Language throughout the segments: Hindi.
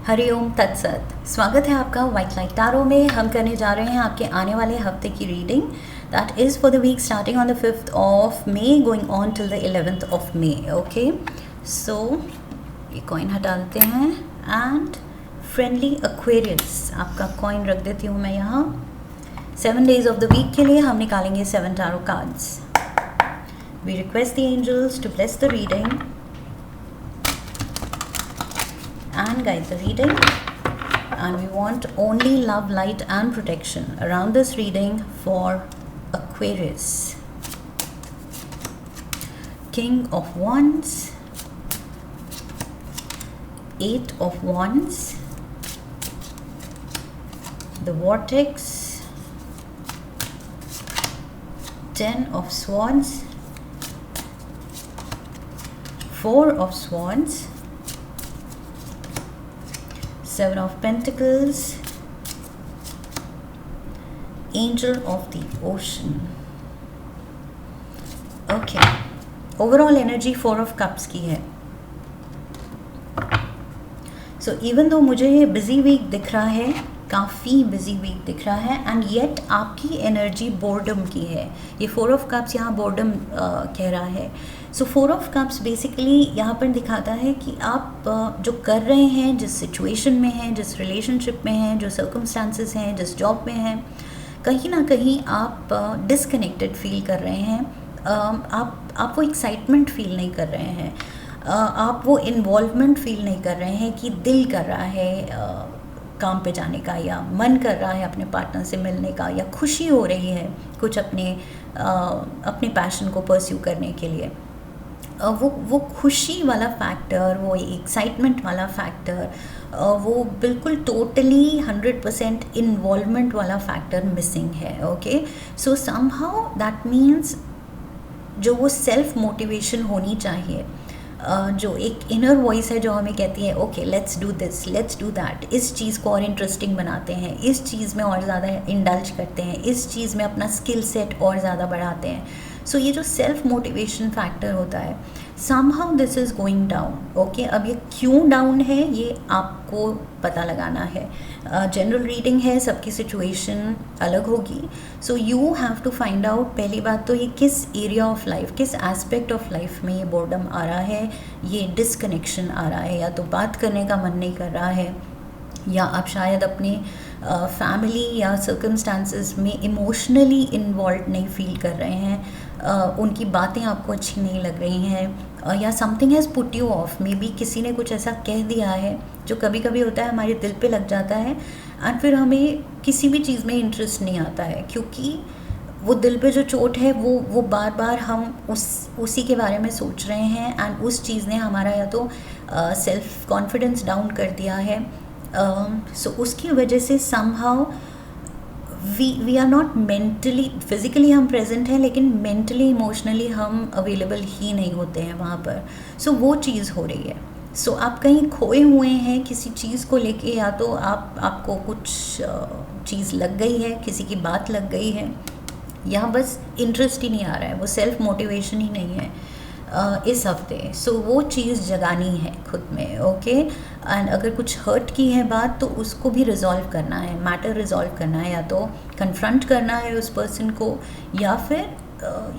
हरिओम तत्सत। स्वागत है आपका वाइट लाइट टारो में। हम करने जा रहे हैं आपके आने वाले हफ्ते की reading that is for the week starting on the 5th of May going on till the 11th of May. Okay, so ये कॉइन हटा देते हैं एंड फ्रेंडली एक्वेरियस आपका कॉइन रख देती हूँ मैं यहाँ। 7 days ऑफ द वीक के लिए हम निकालेंगे 7 tarot cards. We request the angels to bless the reading and guide the reading, and we want only love, light and protection around this reading for Aquarius. King of Wands, 8 of Wands, the Vortex, 10 of Swords, 4 of Swords, 7 of Pentacles, Angel of the Ocean. Okay, overall energy 4 of Cups की है. So even though मुझे ये busy week दिख रहा है, काफ़ी बिजी वीक दिख रहा है, एंड येट आपकी एनर्जी बोर्डम की है. ये 4 ऑफ कप्स यहाँ बोर्डम कह रहा है. सो 4 ऑफ कप्स बेसिकली यहाँ पर दिखाता है कि आप जो कर रहे हैं, जिस सिचुएशन में हैं, जिस रिलेशनशिप में हैं, जो सर्कमस्टांसेस हैं, जिस जॉब में हैं, कहीं ना कहीं आप डिसकनेक्टेड फील कर रहे हैं. आप वो एक्साइटमेंट फील नहीं कर रहे हैं, आप वो इन्वॉल्वमेंट फील नहीं कर रहे हैं कि दिल कर रहा है काम पे जाने का, या मन कर रहा है अपने पार्टनर से मिलने का, या खुशी हो रही है कुछ अपने पैशन को परस्यू करने के लिए. वो खुशी वाला फैक्टर, वो एक्साइटमेंट वाला फैक्टर, वो बिल्कुल टोटली 100% इन्वॉल्वमेंट वाला फैक्टर मिसिंग है. Okay, so somehow that means जो वो सेल्फ मोटिवेशन होनी चाहिए, जो एक इनर वॉइस है जो हमें कहती है okay let's do this, let's do that, इस चीज़ को और इंटरेस्टिंग बनाते हैं, इस चीज़ में और ज़्यादा इंडल्ज करते हैं, इस चीज़ में अपना स्किल सेट और ज़्यादा बढ़ाते हैं. सो ये जो सेल्फ मोटिवेशन फैक्टर होता है, somehow this is going down. Okay, अब ये क्यों डाउन है ये आपको पता लगाना है. जनरल रीडिंग है, सबकी सिचुएशन अलग होगी. So you have to find out. पहली बात तो ये किस एरिया ऑफ लाइफ, किस एस्पेक्ट ऑफ लाइफ में ये बोर्डम आ रहा है, ये डिसकनेक्शन आ रहा है. या तो बात करने का मन नहीं कर रहा है, या आप शायद अपने फैमिली या सर्कमस्टांसेस में इमोशनली इन्वॉल्व नहीं फील कर रहे हैं, उनकी बातें आपको अच्छी नहीं लग रही हैं, या something has put you of. May be किसी ने कुछ ऐसा कह दिया है जो कभी कभी होता है हमारे दिल पे लग जाता है, एंड फिर हमें किसी भी चीज़ में इंटरेस्ट नहीं आता है, क्योंकि वो दिल पे जो चोट है वो बार बार हम उसी के बारे में सोच रहे हैं, एंड उस चीज़ ने हमारा या तो सेल्फ कॉन्फिडेंस डाउन कर दिया है. सो उसकी वजह से somehow we are not mentally, physically हम प्रेजेंट हैं लेकिन मेंटली इमोशनली हम अवेलेबल ही नहीं होते हैं वहाँ पर. सो वो चीज़ हो रही है. सो आप कहीं खोए हुए हैं किसी चीज़ को लेके, या तो आपको कुछ चीज़ लग गई है, किसी की बात लग गई है, या बस इंटरेस्ट ही नहीं आ रहा है, वो सेल्फ मोटिवेशन ही नहीं है इस हफ्ते. सो वो चीज़ जगानी है खुद में. ओके, एंड अगर कुछ हर्ट की है बात तो उसको भी रिजॉल्व करना है, मैटर रिजॉल्व करना है, या तो कन्फ्रंट करना है उस पर्सन को, या फिर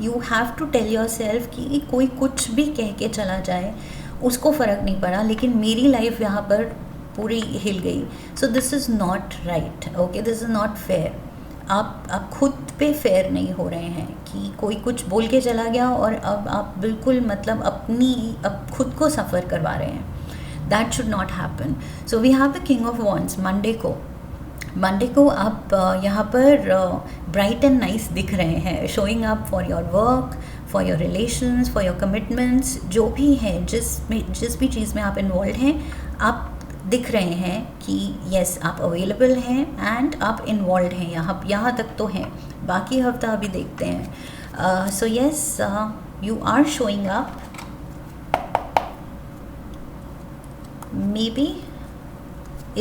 you have to tell yourself कि कोई कुछ भी कह के चला जाए उसको फ़र्क नहीं पड़ा, लेकिन मेरी लाइफ यहाँ पर पूरी हिल गई. सो this is not right. Okay, this is not fair. आप खुद पे फेयर नहीं हो रहे हैं कि कोई कुछ बोल के चला गया और अब आप बिल्कुल मतलब अब खुद को सफ़र करवा रहे हैं. That should not happen. So we have the king of wands. Monday को आप यहाँ पर ब्राइट एंड नाइस दिख रहे हैं, showing up for your work, for your relations, for your commitments, जो भी है, जिस भी चीज़ में आप इन्वॉल्व हैं, आप दिख रहे हैं कि यस आप अवेलेबल हैं एंड आप इन्वॉल्व हैं. यहाँ तक तो हैं, बाकी हफ्ता अभी देखते हैं. So yes, you are showing up. Maybe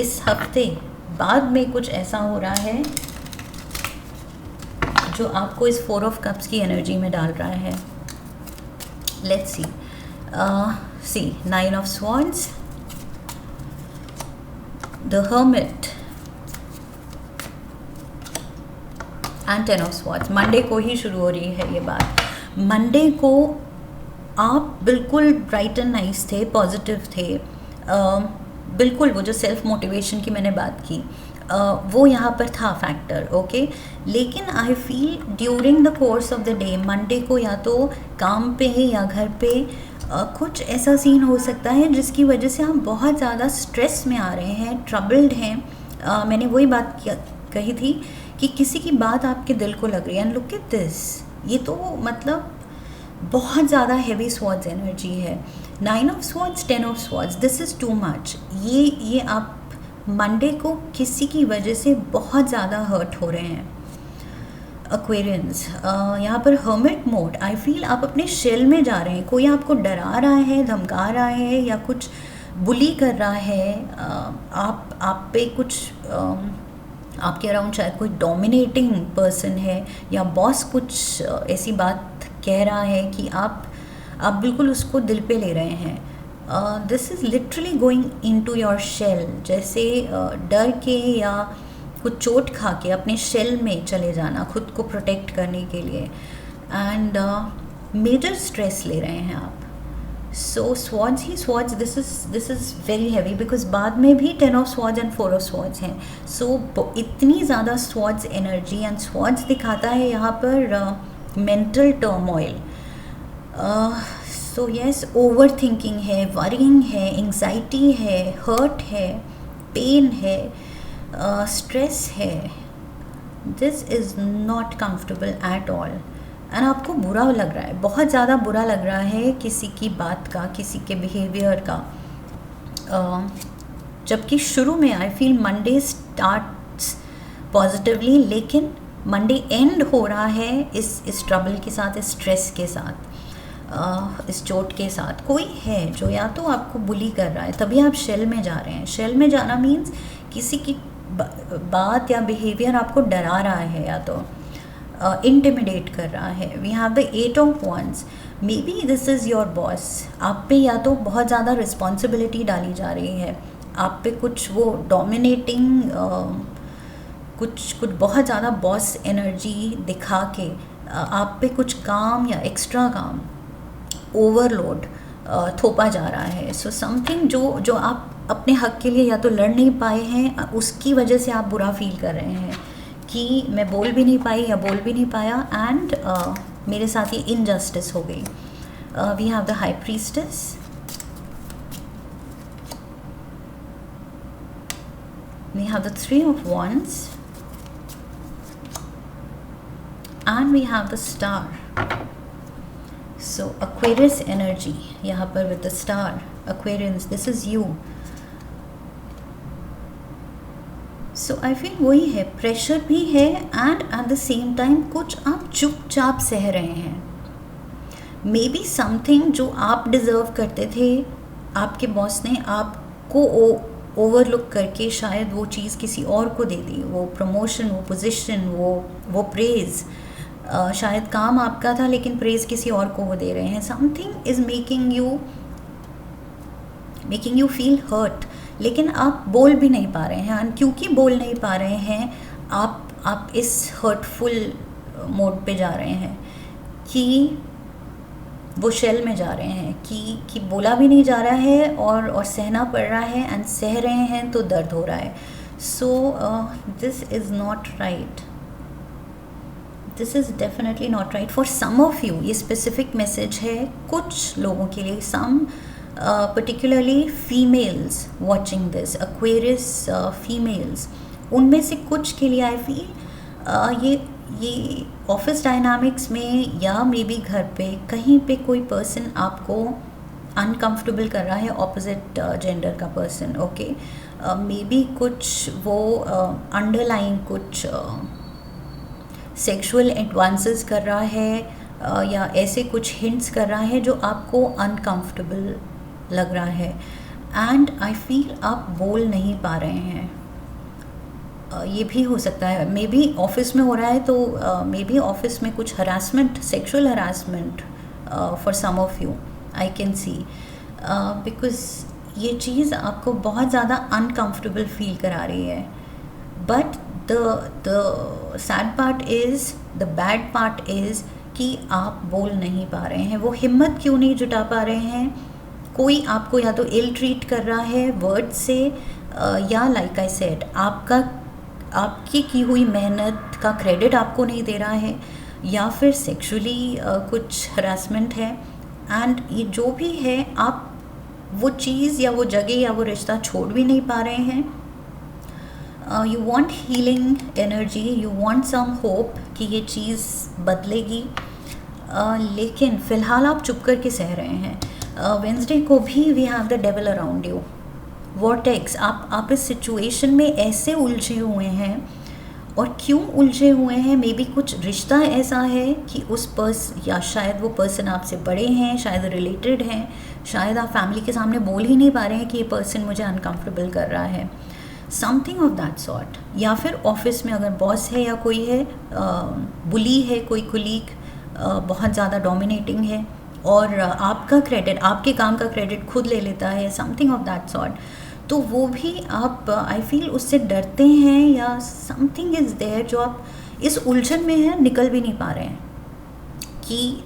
इस हफ्ते बाद में कुछ ऐसा हो रहा है जो आपको इस 4 ऑफ कप्स की एनर्जी में डाल रहा है. Let's see. 9 of Swords, the hermit and ten of swords. Monday को ही शुरू हो रही है ये बात। मंडे को आप बिल्कुल ब्राइट एंड नाइस थे, पॉजिटिव थे, बिल्कुल वो जो सेल्फ मोटिवेशन की मैंने बात की वो यहाँ पर था फैक्टर, ओके। लेकिन I feel during the course of the day Monday को या तो काम पे या घर पे कुछ ऐसा सीन हो सकता है जिसकी वजह से आप बहुत ज़्यादा स्ट्रेस में आ रहे हैं, ट्रबल्ड हैं। मैंने वही बात कही थी कि किसी की बात आपके दिल को लग रही है, एंड लुक एट दिस, ये तो मतलब बहुत ज़्यादा हैवी स्वॉर्ड्स एनर्जी है। 9 of swords, 10 of swords, this is too much. ये आप मंडे को किसी की वजह से बहुत ज़्यादा हर्ट हो रहे हैं। एक्वेरियंस, यहाँ पर हर्मिट मोड, आई फील आप अपने शेल में जा रहे हैं। कोई आपको डरा रहा है, धमका रहा है या कुछ बुली कर रहा है, आप पे कुछ आपके अराउंड शायद कोई डोमिनेटिंग पर्सन है या बॉस कुछ ऐसी बात कह रहा है कि आप बिल्कुल उसको दिल पे ले रहे हैं। This is literally going into your shell, जैसे डर के या कुछ चोट खा के अपने शेल में चले जाना खुद को प्रोटेक्ट करने के लिए, एंड मेजर स्ट्रेस ले रहे हैं आप। सो स्वॉर्ड्स ही swords, this is very heavy because बाद में भी 10 of swords and 4 of swords हैं। सो इतनी ज़्यादा स्वॉर्ड्स एनर्जी, एंड स्वॉर्ड्स दिखाता है यहाँ पर mental turmoil. So yes, over thinking है, वरिंग है, एंग्जाइटी है, हर्ट है, पेन है, स्ट्रेस है। This is not comfortable at all, and आपको बुरा लग रहा है, बहुत ज़्यादा बुरा लग रहा है किसी की बात का, किसी के बिहेवियर का। जबकि शुरू में I feel Monday starts positively, लेकिन मंडे एंड हो रहा है इस ट्रबल के साथ, इस स्ट्रेस के साथ, इस चोट के साथ। कोई है जो या तो आपको बुली कर रहा है, तभी आप शेल में जा रहे हैं। शेल में जाना मीन्स किसी की बात या बिहेवियर आपको डरा रहा है या तो इंटिमिडेट कर रहा है। We have the 8 of wands, maybe this is your boss. आप पे या तो बहुत ज़्यादा रिस्पॉन्सिबिलिटी डाली जा रही है, आप पे कुछ वो डोमिनेटिंग कुछ बहुत ज़्यादा बॉस एनर्जी दिखा के आप पे कुछ काम या एक्स्ट्रा काम, ओवरलोड थोपा जा रहा है। सो समथिंग जो आप अपने हक के लिए या तो लड़ नहीं पाए हैं, उसकी वजह से आप बुरा फील कर रहे हैं कि मैं बोल भी नहीं पाई या बोल भी नहीं पाया, एंड मेरे साथ ये इनजस्टिस हो गई। We have the high priestess, we have the 3 of wands, and we have the star. So Aquarius energy यहाँ पर with the star, Aquarians, this is you. So I feel वही है, प्रेशर भी है, and at the same time कुछ आप चुपचाप सह रहे हैं। मे बी समथिंग जो आप डिज़र्व करते थे, आपके बॉस ने आपको ओवरलुक करके शायद वो चीज़ किसी और को दे दी, वो प्रमोशन, वो पोजीशन, वो प्रेज़। शायद काम आपका था लेकिन प्रेज़ किसी और को वो दे रहे हैं। Something is making you feel hurt, लेकिन आप बोल भी नहीं पा रहे हैं, एंड क्योंकि बोल नहीं पा रहे हैं आप इस हर्टफुल मोड पे जा रहे हैं कि वो शेल में जा रहे हैं कि बोला भी नहीं जा रहा है और सहना पड़ रहा है, एंड सह रहे हैं तो दर्द हो रहा है। So this is not right, this is definitely not right for some of you. ये स्पेसिफिक मैसेज है कुछ लोगों के लिए, सम particularly females watching this, Aquarius females, उनमें से कुछ के लिए आई फील ये ऑफिस डायनामिक्स में या मे बी घर पे कहीं पे कोई पर्सन आपको अनकंफर्टेबल कर रहा है, ऑपोजिट जेंडर का पर्सन, ओके। मे बी कुछ वो अंडरलाइन कुछ सेक्सुअल एडवांसेस कर रहा है या ऐसे कुछ हिंट्स कर रहा है जो आपको अनकंफर्टेबल लग रहा है, एंड आई फील आप बोल नहीं पा रहे हैं। ये भी हो सकता है, मे बी ऑफिस में हो रहा है तो मे बी ऑफिस में कुछ harassment, sexual harassment for some of you I can see, because ये चीज़ आपको बहुत ज़्यादा अनकंफर्टेबल फील करा रही है, but the sad part is, the bad part is कि आप बोल नहीं पा रहे हैं। वो हिम्मत क्यों नहीं जुटा पा रहे हैं? कोई आपको या तो इल ट्रीट कर रहा है वर्ड से, या लाइक आई सेड आपकी की हुई मेहनत का क्रेडिट आपको नहीं दे रहा है, या फिर सेक्सुअली कुछ हरासमेंट है। एंड ये जो भी है, आप वो चीज़ या वो जगह या वो रिश्ता छोड़ भी नहीं पा रहे हैं। You want healing energy, you want some hope कि ये चीज़ बदलेगी, लेकिन फ़िलहाल आप चुप करके सह रहे हैं। वेंसडे को भी we have the devil around you, vortex. आप इस सिचुएशन में ऐसे उलझे हुए हैं, और क्यों उलझे हुए हैं? मे बी कुछ रिश्ता ऐसा है कि या शायद वो पर्सन आपसे बड़े हैं, शायद रिलेटेड हैं, शायद आप फैमिली के सामने बोल ही नहीं पा रहे हैं कि ये पर्सन मुझे अनकंफर्टेबल कर रहा है, समथिंग ऑफ दैट सॉर्ट। या फिर ऑफिस में अगर बॉस है या कोई है, बुली है, कोई कुलीग बहुत ज़्यादा डोमिनेटिंग है, और आपका क्रेडिट, आपके काम का क्रेडिट खुद ले लेता है, समथिंग ऑफ दैट सॉर्ट। तो वो भी आप, आई फील, उससे डरते हैं, या समथिंग इज़ देयर जो आप इस उलझन में है, निकल भी नहीं पा रहे हैं कि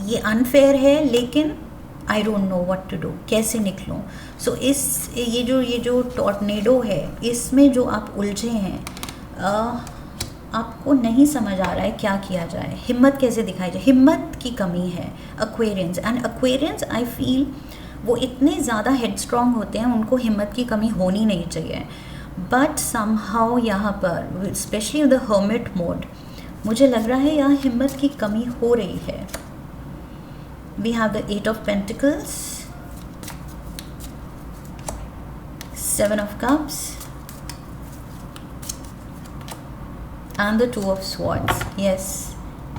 ये अनफेयर है, लेकिन I don't know what to do, कैसे निकलूं। सो ये जो टॉर्नेडो है, इसमें जो आप उलझे हैं, आपको नहीं समझ आ रहा है क्या किया जाए, हिम्मत कैसे दिखाई जाए। हिम्मत की कमी है Aquarians, and Aquarians I feel वो इतने ज़्यादा हेडस्ट्रॉन्ग होते हैं, उनको हिम्मत की कमी होनी नहीं चाहिए। बट समहाउ यहाँ पर, स्पेशली द हर्मिट मोड, मुझे लग रहा है यहाँ हिम्मत की कमी हो रही है। We have the 8 of pentacles, 7 of cups and the 2 of swords. Yes,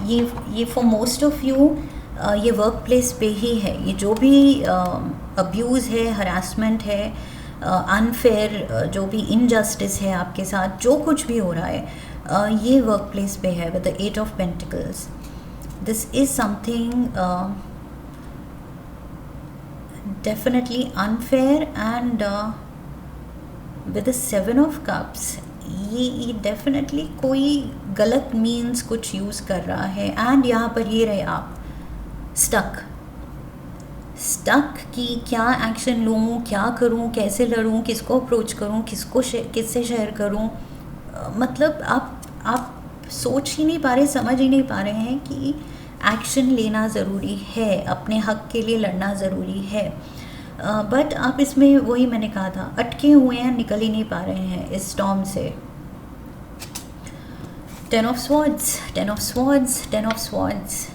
ये फॉर मोस्ट ऑफ यू ये वर्क प्लेस पे ही है। ये जो भी अब्यूज़ है, हरासमेंट है, अनफेयर जो भी इनजस्टिस है आपके साथ, जो कुछ भी हो रहा है, ये वर्क प्लेस पे है with the 8 of pentacles. This is something definitely unfair, and with the 7 of cups, ये डेफिनेटली कोई गलत मीन्स कुछ यूज़ कर रहा है। एंड यहाँ पर ये रहे आप स्टक कि क्या एक्शन लूँ, क्या करूँ, कैसे लड़ूँ, किसको अप्रोच करूँ, किससे शेयर करूँ। मतलब आप सोच ही नहीं पा रहे, समझ ही नहीं पा रहे हैं कि एक्शन लेना ज़रूरी है, अपने हक के लिए लड़ना ज़रूरी है। बट आप इसमें, वही मैंने कहा था, अटके हुए हैं, निकल ही नहीं पा रहे हैं इस स्टॉर्म से। 10 of swords, 10 of swords, 10 of swords.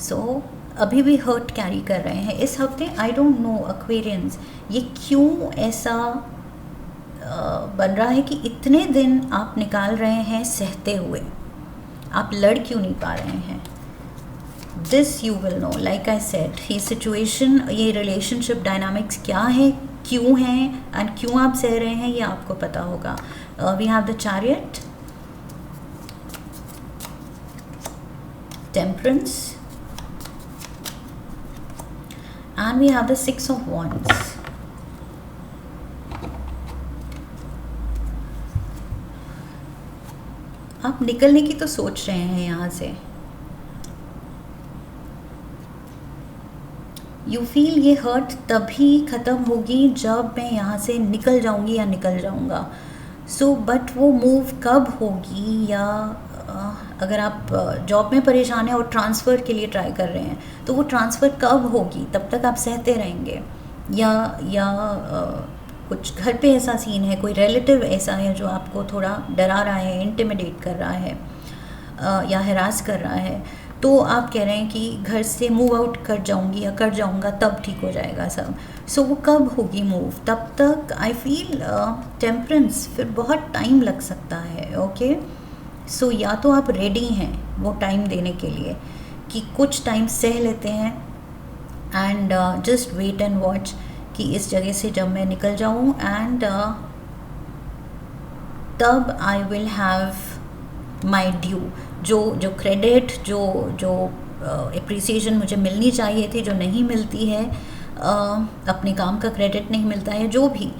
So अभी भी हर्ट कैरी कर रहे हैं इस हफ्ते। आई डोंट नो एक्वेरियंस, ये क्यों ऐसा बन रहा है कि इतने दिन आप निकाल रहे हैं सहते हुए, आप लड़ क्यों नहीं पा रहे हैं? This you will know, like I said, ये सिचुएशन, ये रिलेशनशिप डायनामिक्स क्या है, क्यों हैं, एंड क्यों आप सह रहे हैं, ये आपको पता होगा। We have the chariot, temperance, and we have the 6 of wands. आप निकलने की तो सोच रहे हैं यहाँ से, यू फील ये हर्ट तभी ख़त्म होगी जब मैं यहाँ से निकल जाऊँगी या निकल जाऊँगा। सो बट वो मूव कब होगी, या अगर आप जॉब में परेशान हैं और ट्रांसफ़र के लिए ट्राई कर रहे हैं, तो वो ट्रांसफ़र कब होगी, तब तक आप सहते रहेंगे, या कुछ घर पे ऐसा सीन है, कोई रिलेटिव ऐसा है जो आपको थोड़ा डरा रहा है, इंटिमिडेट कर रहा है, या हरास कर रहा है, तो आप कह रहे हैं कि घर से मूव आउट कर जाऊंगी या कर जाऊंगा तब ठीक हो जाएगा सब। सो वो कब होगी मूव, तब तक आई फील टेम्परेंस, फिर बहुत टाइम लग सकता है। ओके, सो या तो आप रेडी हैं वो टाइम देने के लिए कि कुछ टाइम सह लेते हैं, and just wait and watch कि इस जगह से जब मैं निकल जाऊं, एंड तब I will have my due, जो क्रेडिट, जो अप्रिसिएशन मुझे मिलनी चाहिए थी, जो नहीं मिलती है, अपने काम का क्रेडिट नहीं मिलता है, जो भी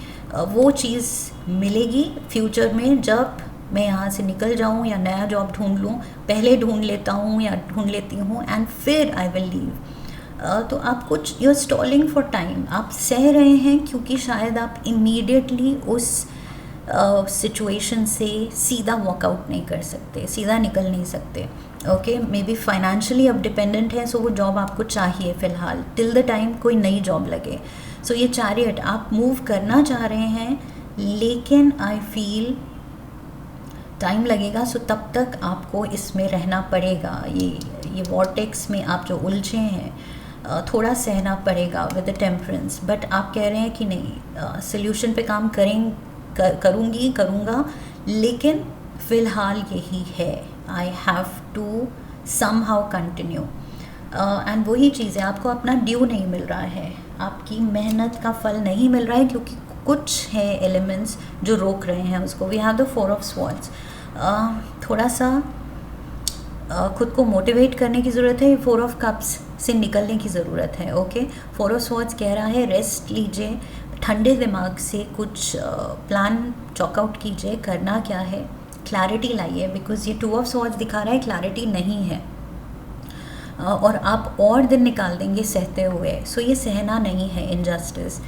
वो चीज़ मिलेगी फ्यूचर में जब मैं यहाँ से निकल जाऊँ या नया जॉब ढूंढ लूँ। पहले ढूंढ लेता हूँ या ढूंढ लेती हूँ एंड फिर आई विल लीव। तो आप कुछ you are stalling for time, आप सह रहे हैं क्योंकि शायद आप इमीडिएटली उस सिचुएशन से सीधा वॉकआउट नहीं कर सकते, सीधा निकल नहीं सकते। ओके, मे बी फाइनेंशियली अब डिपेंडेंट है, सो वो जॉब आपको चाहिए फ़िलहाल टिल द टाइम कोई नई जॉब लगे। सो ये चैरियट, आप मूव करना चाह रहे हैं लेकिन आई फील टाइम लगेगा, सो तब तक आपको इसमें रहना पड़ेगा। ये वॉर्टेक्स में आप जो उलझे हैं थोड़ा सहना पड़ेगा विद द टेम्परेंस। बट आप कह रहे हैं कि नहीं, सोल्यूशन पे काम करूँगा, लेकिन फ़िलहाल यही है, I have to somehow continue. And वही चीज़ है, आपको अपना ड्यू नहीं मिल रहा है, आपकी मेहनत का फल नहीं मिल रहा है क्योंकि कुछ है एलिमेंट्स जो रोक रहे हैं उसको। We have the 4 of swords. थोड़ा सा खुद को मोटिवेट करने की ज़रूरत है, 4 ऑफ कप्स से निकलने की ज़रूरत है। ओके, 4 ऑफ स्वॉर्ड्स कह रहा है रेस्ट लीजिए, ठंडे दिमाग से कुछ प्लान चॉकआउट कीजिए, करना क्या है, क्लैरिटी लाइए, बिकॉज ये 2 ऑफ स्वॉर्ड्स दिखा रहा है क्लैरिटी नहीं है और आप और दिन निकाल देंगे सहते हुए। सो ये सहना नहीं है इनजस्टिस।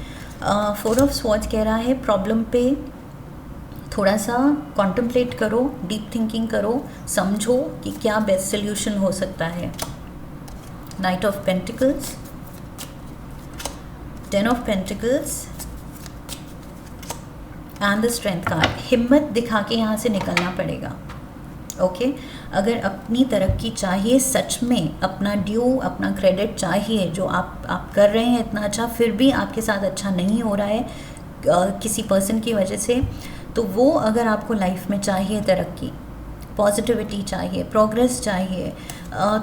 4 ऑफ स्वॉर्ड्स कह रहा है प्रॉब्लम पे थोड़ा सा कॉन्टम्पलेट करो, डीप थिंकिंग करो, समझो कि क्या बेस्ट सोल्यूशन हो सकता है। Night of pentacles, 10 of pentacles and the strength card. हिम्मत दिखा के यहाँ से निकलना पड़ेगा। ओके, अगर अपनी तरक्की चाहिए, सच में अपना ड्यू, अपना क्रेडिट चाहिए, जो आप कर रहे हैं इतना अच्छा, फिर भी आपके साथ अच्छा नहीं हो रहा है किसी पर्सन की वजह से, तो वो अगर आपको लाइफ में चाहिए तरक्की, पॉजिटिविटी चाहिए, प्रोग्रेस चाहिए,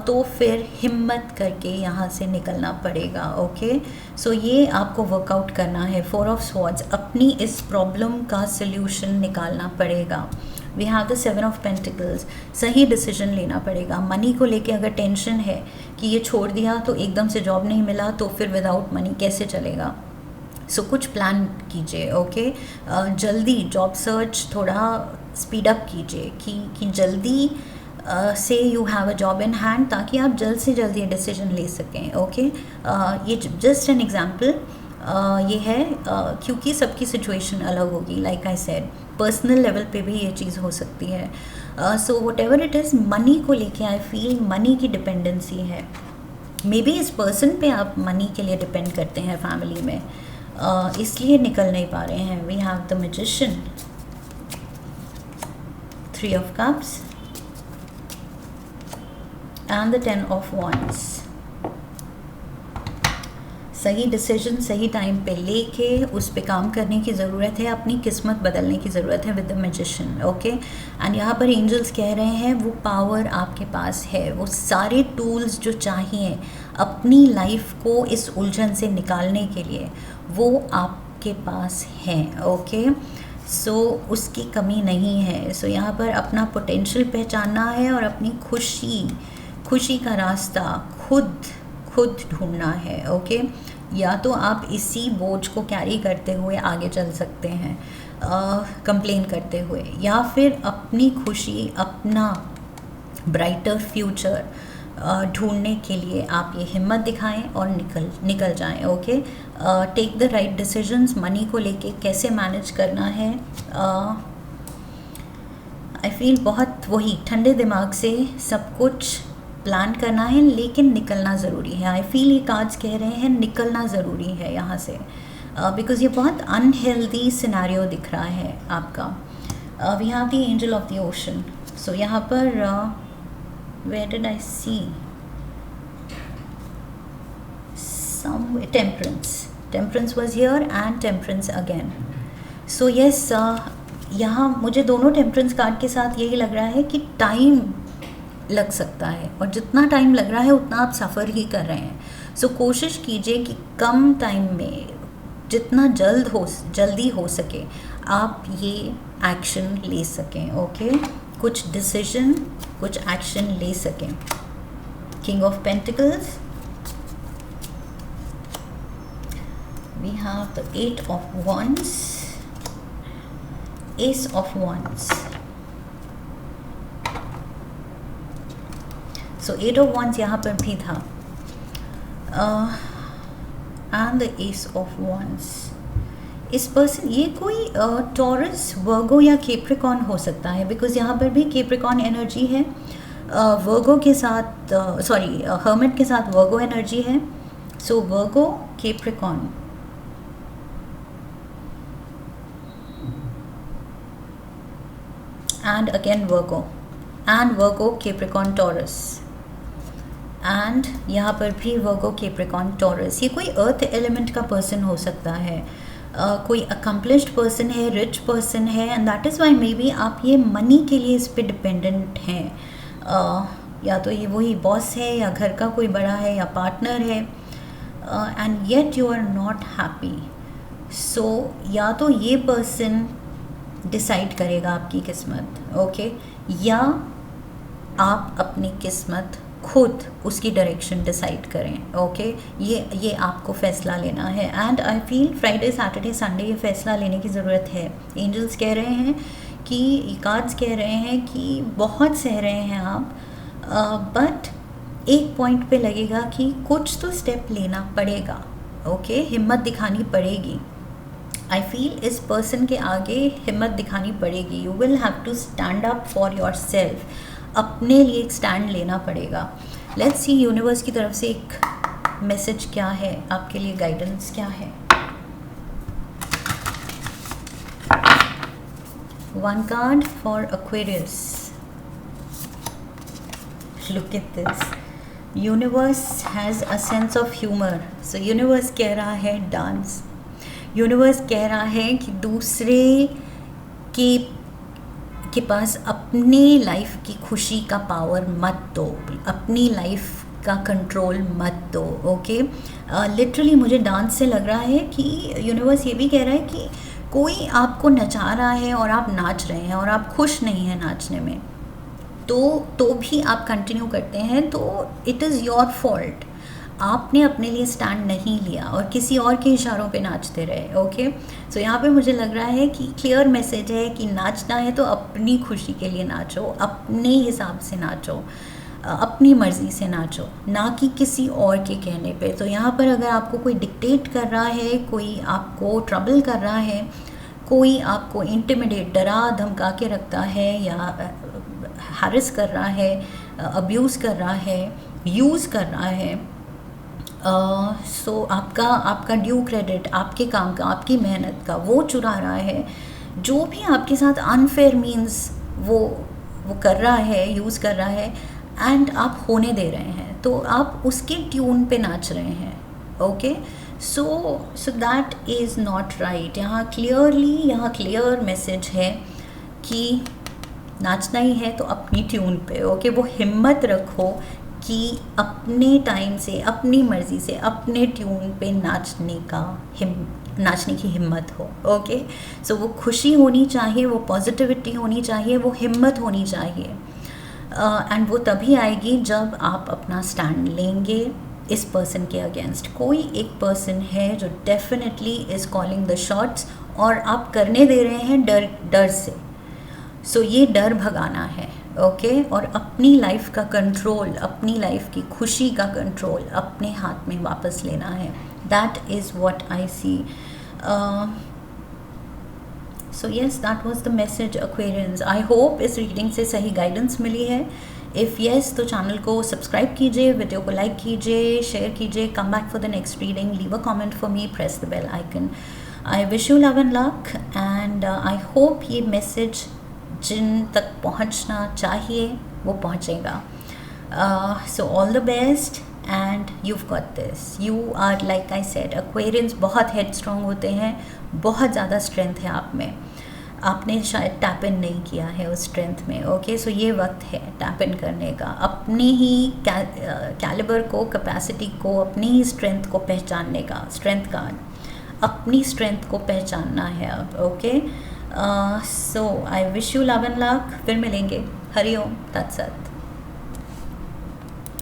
तो फिर हिम्मत करके यहाँ से निकलना पड़ेगा। ओके, सो ये आपको वर्कआउट करना है। 4 ऑफ स्वॉर्ड्स, अपनी इस प्रॉब्लम का सल्यूशन निकालना पड़ेगा। We have the 7 of pentacles, सही डिसीजन लेना पड़ेगा। मनी को लेके अगर टेंशन है कि ये छोड़ दिया तो एकदम से जॉब नहीं मिला तो फिर विदाउट मनी कैसे चलेगा, सो कुछ प्लान कीजिए। ओके, जल्दी जॉब सर्च थोड़ा स्पीड अप कीजिए कि जल्दी से you have a job in hand, ताकि आप जल्द से जल्द ये डिसीजन ले सकें। ओके, ये जस्ट एन एग्जांपल ये है क्योंकि सबकी सिचुएशन अलग होगी। Like I said, personal level पे भी ये चीज़ हो सकती है। So what ever it is, money को लेके आई फील मनी की डिपेंडेंसी है। मे बी इस पर्सन पे आप मनी के लिए डिपेंड करते हैं फैमिली में, इसलिए निकल नहीं पा रहे हैं। We have the magician, 3 of cups and the 10 of wands। सही डिसीजन सही टाइम पे लेके उस पे काम करने की ज़रूरत है, अपनी किस्मत बदलने की ज़रूरत है with the magician. Okay, and यहाँ पर एंजल्स कह रहे हैं वो पावर आपके पास है, वो सारे टूल्स जो चाहिए अपनी लाइफ को इस उलझन से निकालने के लिए वो आपके पास हैं। ओके, सो उसकी कमी नहीं है। सो यहाँ पर अपना पोटेंशियल पहचानना है और अपनी खुशी का रास्ता खुद ढूंढना है। ओके, या तो आप इसी बोझ को कैरी करते हुए आगे चल सकते हैं कंप्लेन करते हुए, या फिर अपनी खुशी, अपना ब्राइटर फ्यूचर ढूंढने के लिए आप ये हिम्मत दिखाएं और निकल जाएं। Okay, take the right decisions. Money को लेके कैसे मैनेज करना है, आई फील बहुत वही ठंडे दिमाग से सब कुछ प्लान करना है, लेकिन निकलना ज़रूरी है। आई फील ये कार्ड्स कह रहे हैं निकलना ज़रूरी है यहाँ से, बिकॉज़ ये बहुत अनहेल्दी सिनेरियो दिख रहा है आपका। We have the angel of the ocean. So यहाँ पर where did I see some temperance was here and temperance again. So yes, यहाँ मुझे दोनों टेम्परेंस कार्ड के साथ यही लग रहा है कि टाइम लग सकता है, और जितना टाइम लग रहा है उतना आप सफ़र ही कर रहे हैं। सो कोशिश कीजिए कि कम टाइम में जितना जल्दी हो सके आप ये एक्शन ले सकें। ओके, कुछ डिसीजन, कुछ एक्शन ले सकें। King of pentacles, we have the 8 of Wands, Ace of Wands. So 8 of Wands यहाँ पर भी था, and the Ace of Wands. इस पर्सन, ये कोई टॉरस, वर्गो या कैप्रिकॉर्न हो सकता है, बिकॉज यहाँ पर भी कैप्रिकॉर्न एनर्जी है, वर्गो के साथ सॉरी हर्मिट के साथ वर्गो एनर्जी है. So Virgo, Capricorn, and again Virgo, and Virgo, Capricorn, Taurus, and यहाँ पर भी वर्गो, कैप्रिकॉर्न, टॉरस. ये कोई अर्थ एलिमेंट का पर्सन हो सकता है, कोई अकम्पलिश्ड पर्सन है, रिच पर्सन है, and that is why may be आप ये मनी के लिए इस पर डिपेंडेंट हैं. या तो ये वही बॉस है, या घर का कोई बड़ा है, या पार्टनर है, and yet you are not happy. So या तो ये पर्सन डिसाइड करेगा आपकी किस्मत, ओके, या आप अपनी किस्मत खुद उसकी डायरेक्शन डिसाइड करें, ओके. ये आपको फ़ैसला लेना है. And I feel Friday, Saturday, Sunday ये फ़ैसला लेने की ज़रूरत है. एंजल्स कह रहे हैं कि, कार्ड्स कह रहे हैं कि बहुत सह रहे हैं आप, बट एक पॉइंट पे लगेगा कि कुछ तो स्टेप लेना पड़ेगा, ओके. हिम्मत दिखानी पड़ेगी. आई फील इस पर्सन के आगे हिम्मत दिखानी पड़ेगी. You will have to stand up for yourself. अपने लिए एक स्टैंड लेना पड़ेगा. लेट्स सी यूनिवर्स की तरफ से एक मैसेज क्या है आपके लिए, गाइडेंस क्या है. One card for Aquarius. Look at this. Universe has a sense of humour. So universe कह रहा है डांस. यूनिवर्स कह रहा है कि दूसरे के पास अपनी लाइफ की खुशी का पावर मत दो, अपनी लाइफ का कंट्रोल मत दो, ओके. लिटरली मुझे डांस से लग रहा है कि यूनिवर्स ये भी कह रहा है कि कोई आपको नचा रहा है और आप नाच रहे हैं और आप खुश नहीं हैं नाचने में, तो भी आप कंटिन्यू करते हैं, तो इट इज़ योर फॉल्ट. आपने अपने लिए स्टैंड नहीं लिया और किसी और के इशारों पे नाचते रहे, ओके. सो यहाँ पे मुझे लग रहा है कि क्लियर मैसेज है कि नाचना है तो अपनी खुशी के लिए नाचो, अपने हिसाब से नाचो, अपनी मर्ज़ी से नाचो, ना कि किसी और के कहने पे. तो यहाँ पर अगर आपको कोई डिक्टेट कर रहा है, कोई आपको ट्रबल कर रहा है, कोई आपको इंटिमिडेट, डरा धमका के रखता है, या हैरेस कर रहा है, अब्यूज़ कर रहा है, यूज़ कर रहा है, सो आपका ड्यू क्रेडिट, आपके काम का, आपकी मेहनत का वो चुरा रहा है, जो भी आपके साथ अनफेयर मीन्स वो कर रहा है, यूज़ कर रहा है, एंड आप होने दे रहे हैं, तो आप उसके ट्यून पे नाच रहे हैं, okay. So that is not right. यहाँ क्लियर मैसेज है कि नाचना ही है तो अपनी ट्यून पे, ओके. वो हिम्मत रखो कि अपने टाइम से, अपनी मर्ज़ी से, अपने ट्यून पे नाचने की हिम्मत हो, ओके. सो वो खुशी होनी चाहिए, वो पॉजिटिविटी होनी चाहिए, वो हिम्मत होनी चाहिए, एंड वो तभी आएगी जब आप अपना स्टैंड लेंगे इस पर्सन के अगेंस्ट. कोई एक पर्सन है जो definitely is calling the shots, और आप करने दे रहे हैं डर से. सो ये डर भगाना है, ओके. और अपनी लाइफ का कंट्रोल, अपनी लाइफ की खुशी का कंट्रोल अपने हाथ में वापस लेना है. That is what I see. So yes, that was the message Aquarians. I hope इस रीडिंग से सही गाइडेंस मिली है. इफ़ येस तो चैनल को सब्सक्राइब कीजिए, वीडियो को लाइक कीजिए, शेयर कीजिए. Come back for the next reading, leave a comment for me, press the bell icon. I wish you love and luck, and I hope ये मैसेज जिन तक पहुंचना चाहिए वो पहुंचेगा. So all the best, and you've got this. You are, like I said, Aquarians बहुत हेड स्ट्रॉन्ग होते हैं, बहुत ज़्यादा स्ट्रेंथ है आप में. आपने शायद टैप इन नहीं किया है उस स्ट्रेंथ में, ओके. सो ये वक्त है टैप इन करने का, अपने ही कैलिबर को, कैपेसिटी को, अपनी ही स्ट्रेंथ को पहचानने का. स्ट्रेंथ कार्ड, अपनी स्ट्रेंथ को पहचानना है अब, okay. So I wish you love and luck. फिर मिलेंगे. हरि ओम तत्सत.